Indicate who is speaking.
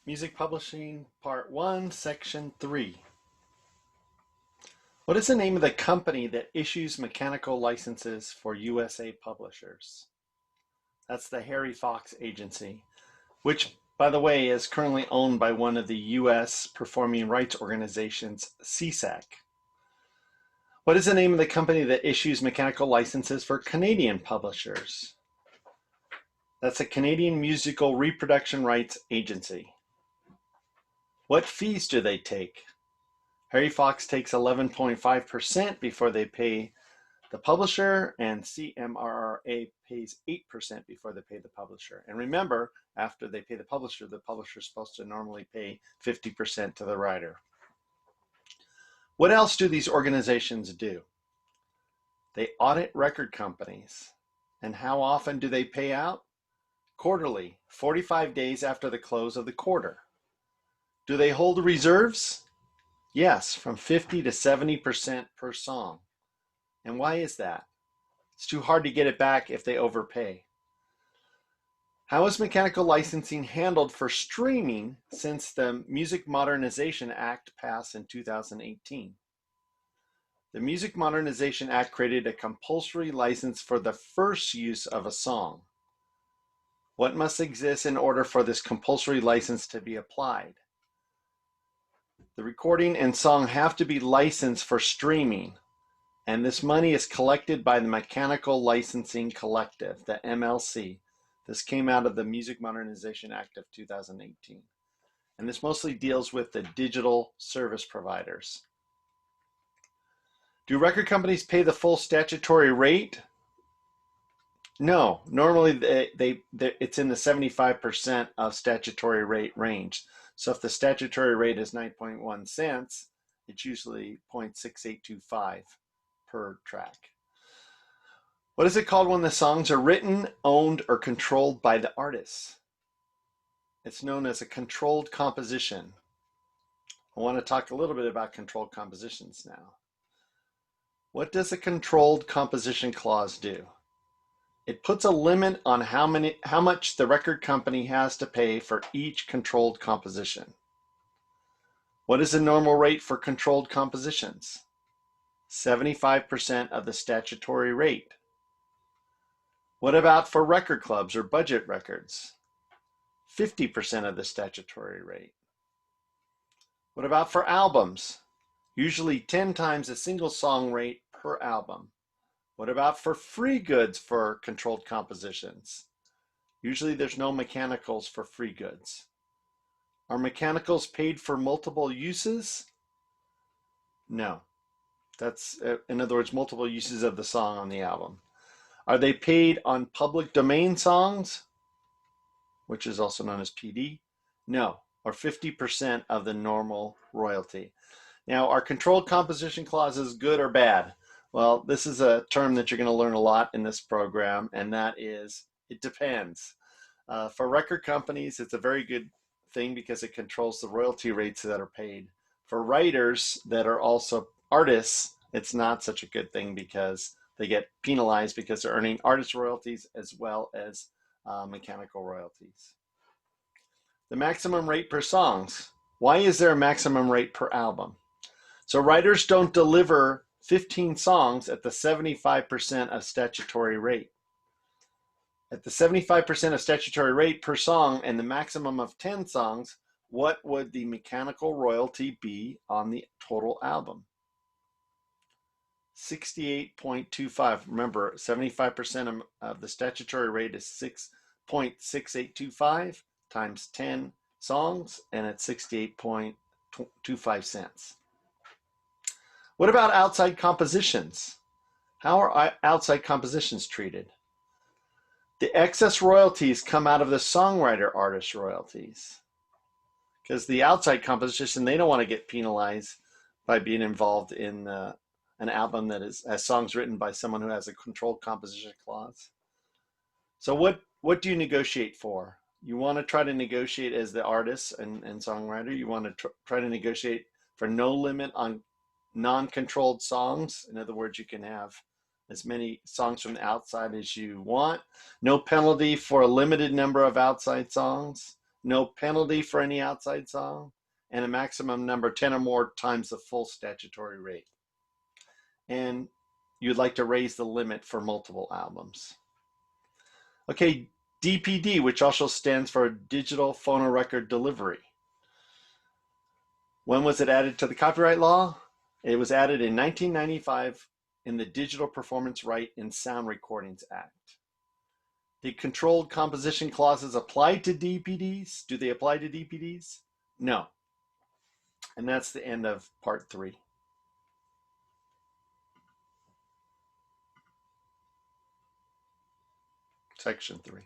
Speaker 1: Music Publishing, Part 1, Section 3. What is the name of the company that issues mechanical licenses for USA publishers? That's the Harry Fox Agency, which, by the way, is currently owned by one of the U.S. performing rights organizations, CSAC. What is the name of the company that issues mechanical licenses for Canadian publishers? That's the Canadian Musical Reproduction Rights Agency. What fees do they take? Harry Fox takes 11.5% before they pay the publisher, and CMRRA pays 8% before they pay the publisher. And remember, after they pay the publisher is supposed to normally pay 50% to the writer. What else do these organizations do? They audit record companies. And how often do they pay out? Quarterly, 45 days after the close of the quarter. Do they hold reserves? Yes, from 50 to 70% per song. And why is that? It's too hard to get it back if they overpay. How is mechanical licensing handled for streaming since the Music Modernization Act passed in 2018? The Music Modernization Act created a compulsory license for the first use of a song. What must exist in order for this compulsory license to be applied? The recording and song have to be licensed for streaming, and this money is collected by the Mechanical Licensing Collective, the MLC. This came out of the Music Modernization Act of 2018. And this mostly deals with the digital service providers. Do record companies pay the full statutory rate? No, normally it's in the 75% of statutory rate range. So if the statutory rate is 9.1 cents, it's usually 0.6825 per track. What is it called when the songs are written, owned, or controlled by the artists? It's known as a controlled composition. I want to talk a little bit about controlled compositions now. What does a controlled composition clause do? It puts a limit on how much the record company has to pay for each controlled composition. What is the normal rate for controlled compositions? 75% of the statutory rate. What about for record clubs or budget records? 50% of the statutory rate. What about for albums? Usually 10 times a single song rate per album. What about for free goods for controlled compositions? Usually there's no mechanicals for free goods. Are mechanicals paid for multiple uses? No. That's, in other words, multiple uses of the song on the album. Are they paid on public domain songs, which is also known as PD? No, or 50% of the normal royalty. Now, are controlled composition clauses good or bad? Well, this is a term that you're going to learn a lot in this program, and that is, it depends. For record companies, it's a very good thing because it controls the royalty rates that are paid. For writers that are also artists, it's not such a good thing because they get penalized because they're earning artist royalties as well as mechanical royalties. The maximum rate per songs. Why is there a maximum rate per album? So writers don't deliver 15 songs at the 75% of statutory rate. At the 75% of statutory rate per song and the maximum of 10 songs, what would the mechanical royalty be on the total album? 68.25. Remember, 75% of the statutory rate is 6.6825 times 10 songs, and it's 68.25 cents. What about outside compositions? How are outside compositions treated? The excess royalties come out of the songwriter artist royalties, because the outside composition, they don't want to get penalized by being involved in an album that has songs written by someone who has a controlled composition clause. So what do you negotiate for? You want to try to negotiate as the artist and songwriter. You want to try to negotiate for no limit on non-controlled songs. In other words, you can have as many songs from the outside as you want. No penalty for a limited number of outside songs. no penalty for any outside song, and a maximum number 10 or more times the full statutory rate. And you'd like to raise the limit for multiple albums. Okay, DPD, which also stands for Digital Phonorecord Delivery. When was it added to the copyright law? It was added in 1995 in the Digital Performance Right in Sound Recordings Act. The controlled composition clauses apply to DPDs? Do they apply to DPDs? No. And that's the end of part 3. Section 3.